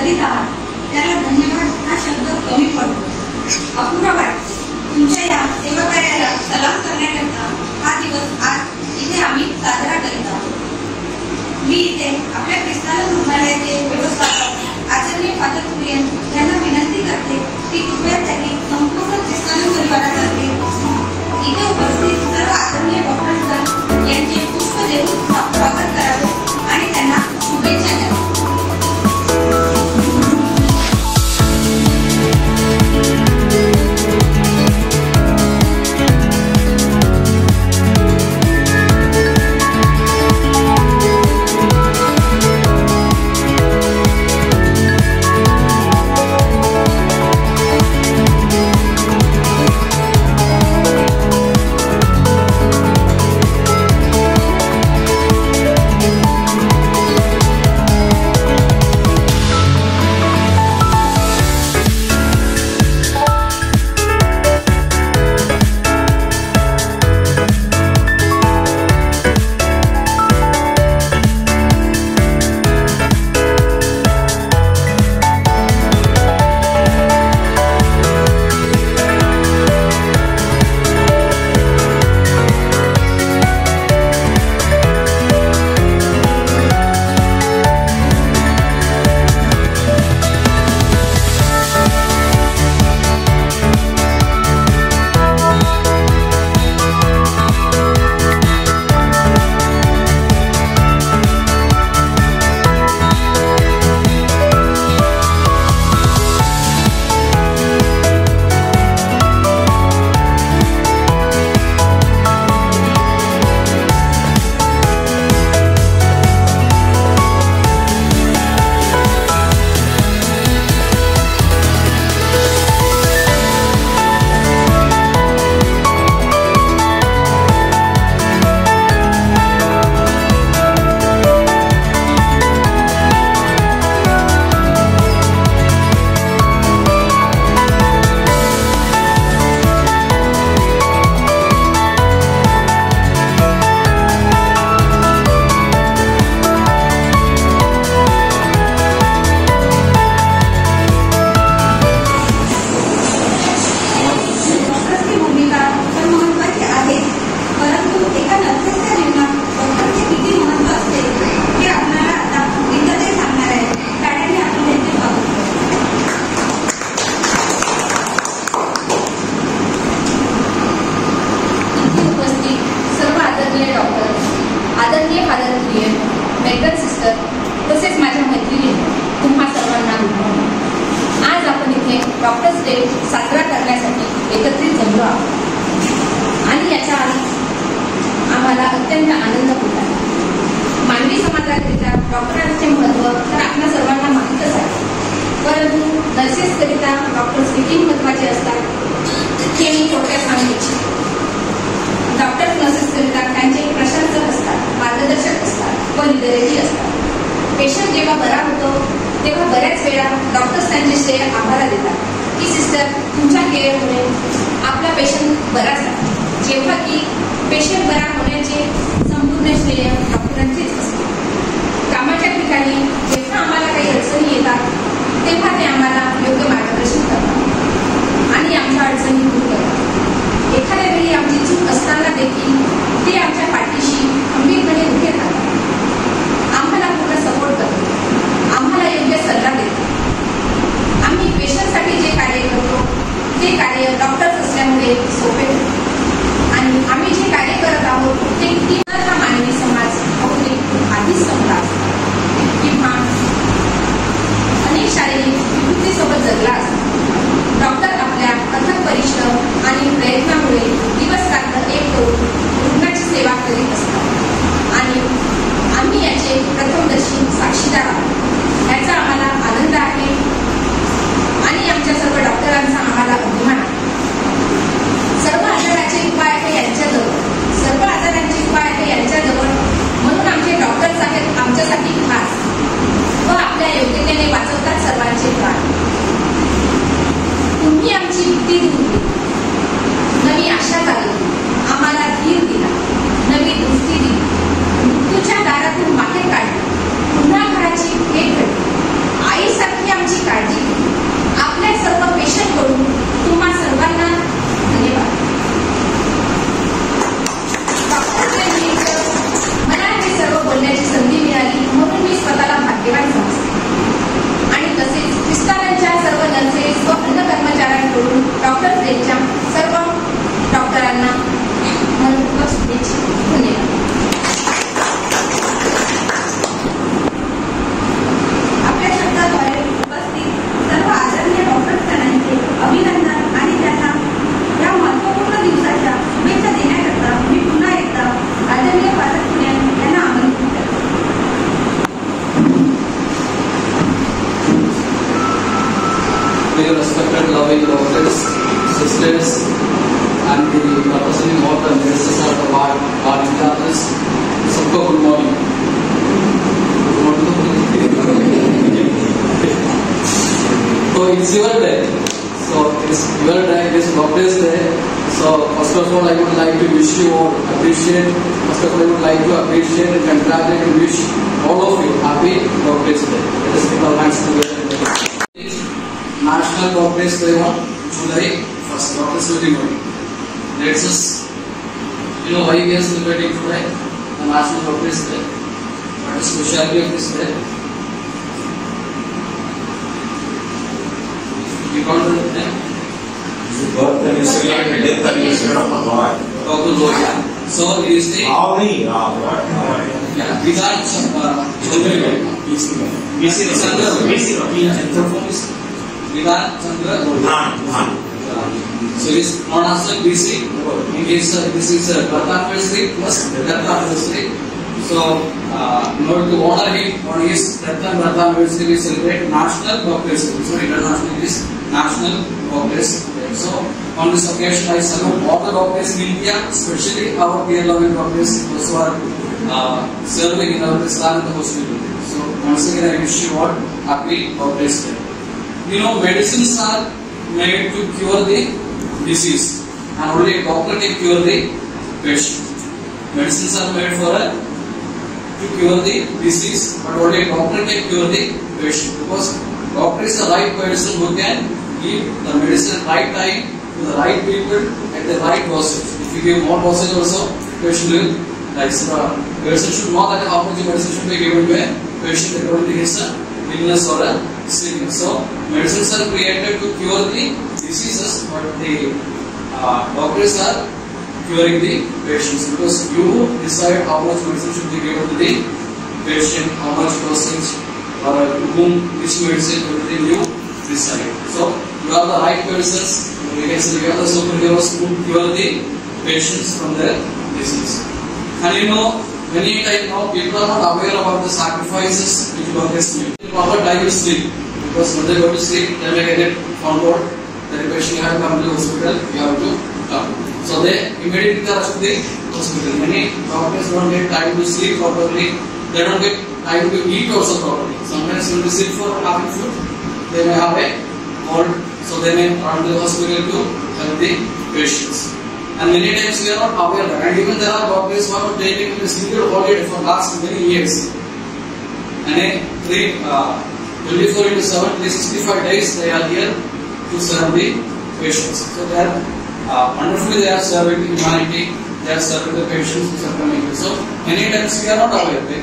करीत आहात त्याला धन्यवाद हा शब्द कमी पडतो, अपुरा वाटतो। तुमच्या या सेवा कार्याला सलाम करण्याकरता हा दिवस आज इथे आम्ही साजरा करीत आहोत। मी इथे आपल्या ख्रिस्तान रुग्णालयाचे व्यवस्थापक आचार्य फादर कुरियन यांना विनंती करते की कृपया त्यांनी संपूर्ण ख्रिस्तान परिवारातर्फे इथे उपस्थित सर्व आदरणीय डॉक्टर यांचे पुष्प देऊन स्वागत करावे आणि त्यांना शुभेच्छा द्याव्या। डॉक्टर्स डे साजरा करण्यासाठी एकत्रित जमलो आहोत आणि याच्या आम्हाला अत्यंत आनंद होत आहे। मानवी समाजाकरिता डॉक्टरांचे महत्त्व तर आपल्या सर्वांना माहीतच आहे, परंतु नर्सेसकरिता डॉक्टर्स किती महत्त्वाचे असतात हे मी थोडक्यात सांगू इच्छिते। डॉक्टर्स नर्सेसकरिता त्यांचे प्रशासक असतात, मार्गदर्शक असतात व लिडरही असतात। पेशंट जेव्हा बरा होतो तेव्हा बऱ्याच वेळा डॉक्टर्स त्यांचे श्रेय आम्हाला देतात की सिस्टर तुमच्या केअरमुळे आपला पेशंट बरा झाला, जेव्हा की पेशंट बरा होण्याचे संपूर्ण श्रेय डॉक्टरांचेच असते। कामाच्या ठिकाणी जेव्हा आम्हाला काही अडचणी येतात तेव्हा ते आम्हाला योग्य मार्गदर्शन करतात आणि आमच्या अडचणी दूर करतात। एखाद्या वेळी आमची चूक असताना देखील ते आमच्या पाठीशी खंबीरपणे उभे राहतात, आम्हाला पूर्ण सपोर्ट करतात, आम्हाला योग्य सल्ला देतात। आम्ही पेशंटसाठी जे कार्य करतो ते कार्य डॉक्टर्स असल्यामुळे सोपे होते आणि आम्ही जे कार्य करत आहोत ते किती हा मानवी समाज आधीच संपला किंवा अनेक very respected, loving doctors, sisters, and the representing all the nurses of the ward charges. सबको good morning. So it's your day. So it's your day. It's Doctor's Day. So first of all, I would like to wish you all appreciate. First of all, I would like to appreciate and congratulate and wish all of you happy Doctor's Day. Let us put our hands together. National Doctor's Day on July 1st. Doctor's Day. Let's just, why we are celebrating today the National Doctor's Day. What is the specialty of this day? You can't do it. Birth anniversary and death anniversary of God. So it is the Vidhan Chandra. So it is known as the BC. This is birth anniversary plus death anniversary. So in order to honor him on his death and birth anniversary, we celebrate National Doctor's Day. So international is National Doctor's Day. So on this occasion, I salute all the doctors in India, especially our dear loving doctors who are serving in our Islam in the hospital. So once again, I wish you all happy Doctor's Day. Medicines are made to cure the disease, and only a doctor can cure the patient. Medicines are made to cure the disease, but only a doctor can cure the patient, because doctor is the right person who can give the medicine at right time to the right people at the right dosage. If you give more dosage also, patient will die. So the person should know that how much medicine should be given to a patient according to his illness or a sickness. So medicines are created to cure the diseases, but the doctors are curing the patients, because you decide how much medicine should be given to the patient, how much dosage, or to whom which medicine, everything you decide. So you are the right persons. We can say you are the superheroes who cure the patients from their disease. And many times people are not aware about the sacrifices which doctors make. Our time is sleep, because when they go to sleep, they may get found out that the patient has come to the hospital, you have to come. So they immediately rush to the hospital. Many doctors don't get time to sleep properly. They don't get time to eat also properly. Sometimes when they sit for having food, they may have a cold, so they may run to the hospital to help the patients. And many times we are not aware of that. And even there are doctors who are taking this legal holiday for last many years. And 24/7, 365 days they are here to serve the patients. So they are wonderfully they are serving humanity. They are serving the patients who are coming here. So many times we are not aware. The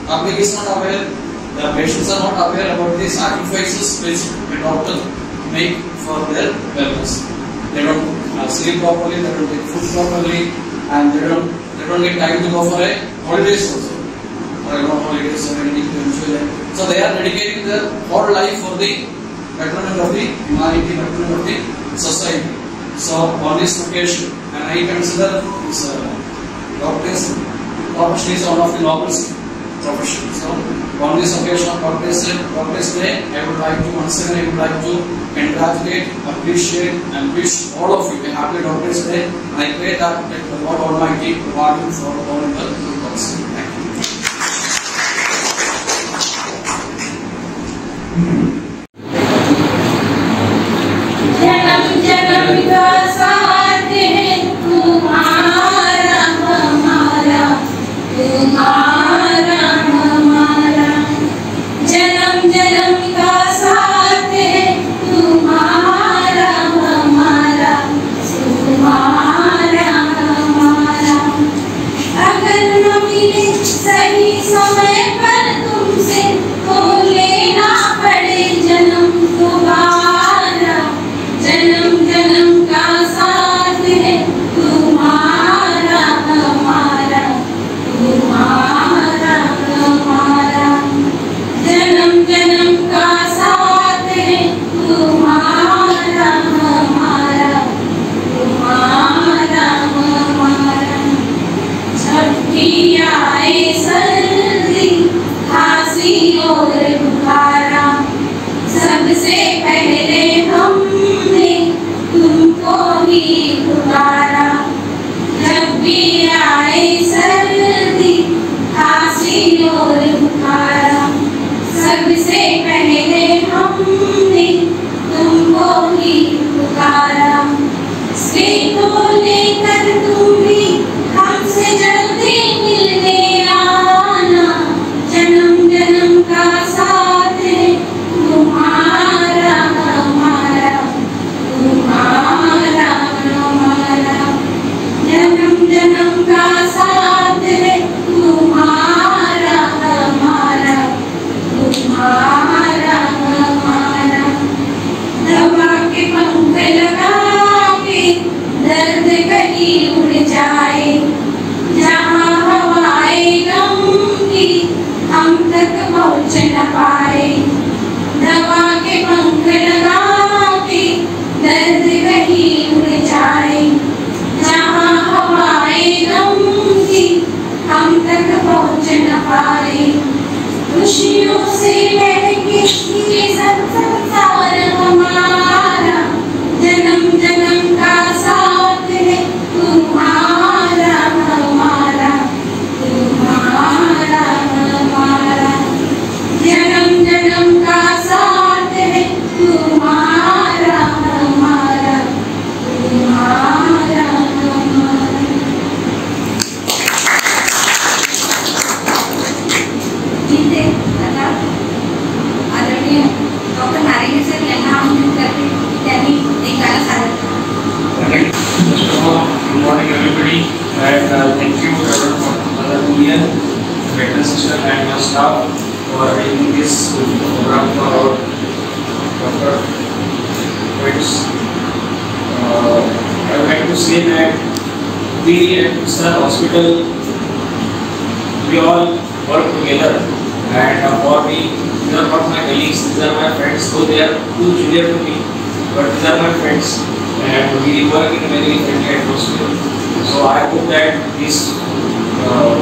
public is not aware. The patients are not aware about the sacrifices which the doctor make for their wellness. They don't sleep properly, they don't take food properly, and they don't get time to go for a holidays also, or holidays or anything to enjoy. So they are dedicating their whole life for the betterment of the humanity, betterment of the society. So on this occasion, and I consider this doctor's profession is one of the noblest professions. So on this occasion of Doctor's Day, I would like to once again congratulate, appreciate, and wish all of you a happy Doctor's Day. And I pray that the Lord Almighty reward you for all in the good works. Thank you. जन्म जन्म का साथ है तुम्हारा हमारा, तुम्हारा हमारा। जन्म जन्म का साथ है तुम्हारा हमारा, तुम्हारा हमारा। अगर न मिले सही समय पर तुमसे तो लेना पड़े अगर तुम भी हमसे जल्दी मिलने आना, जन्म जन्म का साथ है तुम्हारा हमारा, तुम्हारा हमारा, जन्म जन्म का साथ है तुम्हारा हमारा, तुम्हारा हमारा। दवा के पंख लगा के दर्द कहीं उड़ जाए, जहाँ हवाए गम की हम तक पहुँच न पाए। दवा के पंख लगा के दर्द कहीं उड़ जाए, जहाँ हवाए गम की हम तक पहुँच न पाए। खुशियों से महके ये संसार हमारा, जन्म जन्म का साथ है तुम्हारा हमारा, तुम्हारा हमारा, जन्म जन्म का साथ है तुम्हारा हमारा, तुम्हारा हमारा। जिथे आता आदरणीय डॉक्टर नारायण सर यांना आमंत्रित करते की त्यांनी एक गाणं सादर करावं. First of all, good morning everybody, and thank you everyone for Mother Union, Veteran Sister and your staff for arranging this program for our doctor friends. I would like to say that we at Star Hospital, we all work together, and for me, these are not my colleagues, these are my friends, so they are too junior to me, but these are my friends. And we work in a very friendly atmosphere. So I hope that these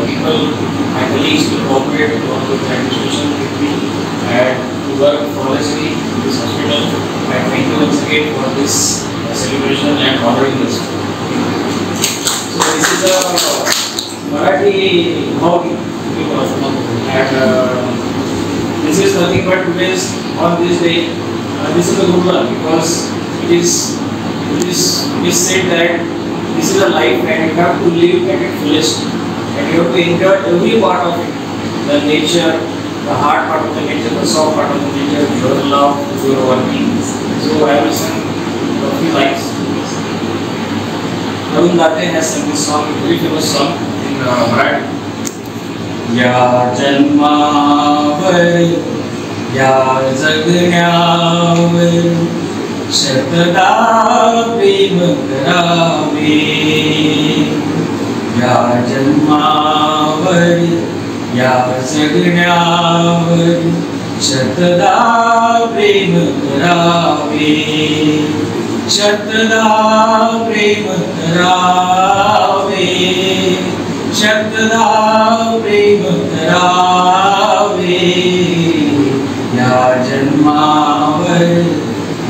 people, my colleagues, will cooperate along with the administration with me and to work flawlessly in this hospital. And thank you once again for this celebration and honoring us. So this is a Marathi hobby, and this is nothing but today's on this day. This is a good one because it is said that this is a life and you have to live at its fullest, and you have to enjoy every part of it, the nature, the hard part of the nature, the soft part of the nature, your love, your working. So I will sing a few lines. Arun Date has sung this song, a very famous song in Marathi. या जन्मावर या जगण्यावर शतदा प्रेम करावे, या जन्मावर या जगण्यावर शतदा प्रेम करावे, शतदा प्रेम करावे, शतदा प्रेम करावे, या जन्मावर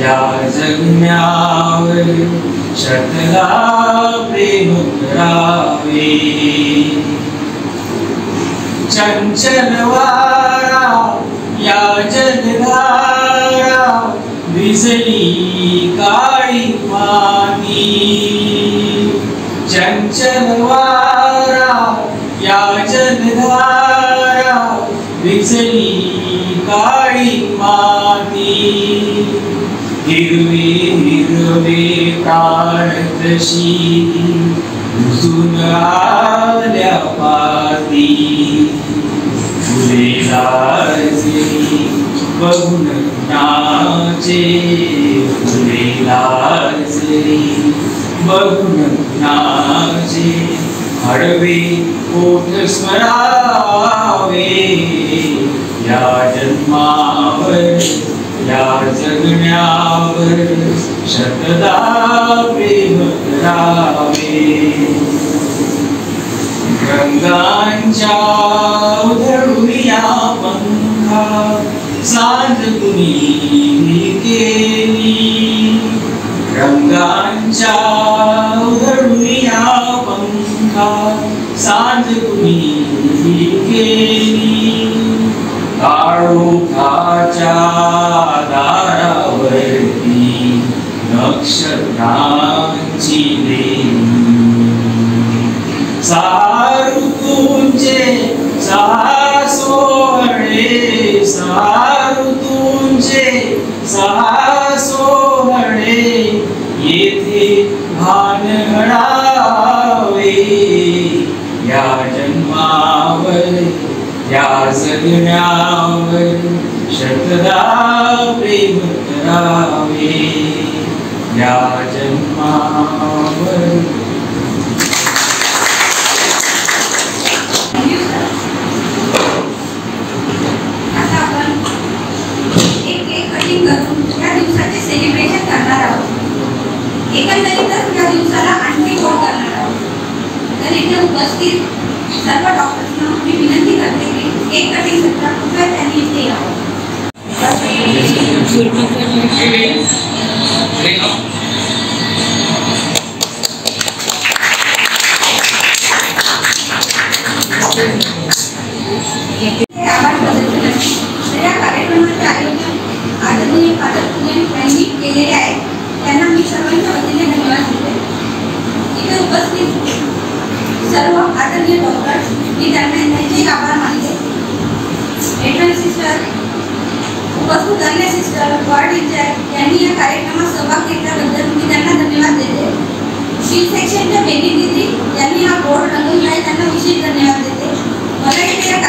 या जगण्यावर शतदा प्रेम करावे. चंचल वारा या जलधारा भिजली काळी माती, चंचल वारा या जलधारा भिजली काळी माती, हिरवे हिरवे प्राण तशी रुजून आल्या पाती, फुले लाजली बघून नाचे, फुले लाजली बघून नाचे, हळवे ओठ स्मरावे, या जन्मावर या जगण्यावर शतदा प्रेम करावे. रंगांच्या उधळूया पंखा सांज कुणी केली, रंगांच्या उधळूया पंखा सांज कुणी केली, काळोखाच्या दारावरती नक्षत्रांची लेणी, तुमचे 6 सोहळे येथे भान घडावे या जन्मावर या जगण्यावर शतदा प्रेम करावे या जन्मावर. आता आपण एक केक कटिंग करून या दिवसाचे सेलिब्रेशन करणार आहोत. एकंदरीतच या दिवसाला आणखी गोड करणार आहोत. तर इथे उपस्थित सर्व डॉक्टर्सना मी विनंती करते की केक कटिंग सत्र कृपया त्यांनी इथे यावं. आभार प्रदर्शन आहे. तर या कार्यक्रमाचे आयोजन आदरणीय पालकमंत्री यांनी केलेले आहे. त्यांना मी सर्वांच्या वतीने धन्यवाद देते. इथे उपस्थित सर्व आदरणीय डॉक्टर्स मी त्यांचे आभार मानते. मेट्रन सिस्टर, उपस्थित अन्य सिस्टर, वॉर्ड इंचार्ज यांनी या कार्यक्रमात सहभाग घेतल्याबद्दल मी त्यांना धन्यवाद देते. शील सेक्शनच्या बेनी दिदी यांनी हा बोर्ड रंगवला आहे, त्यांना विशेष धन्यवाद देते. मला इथे या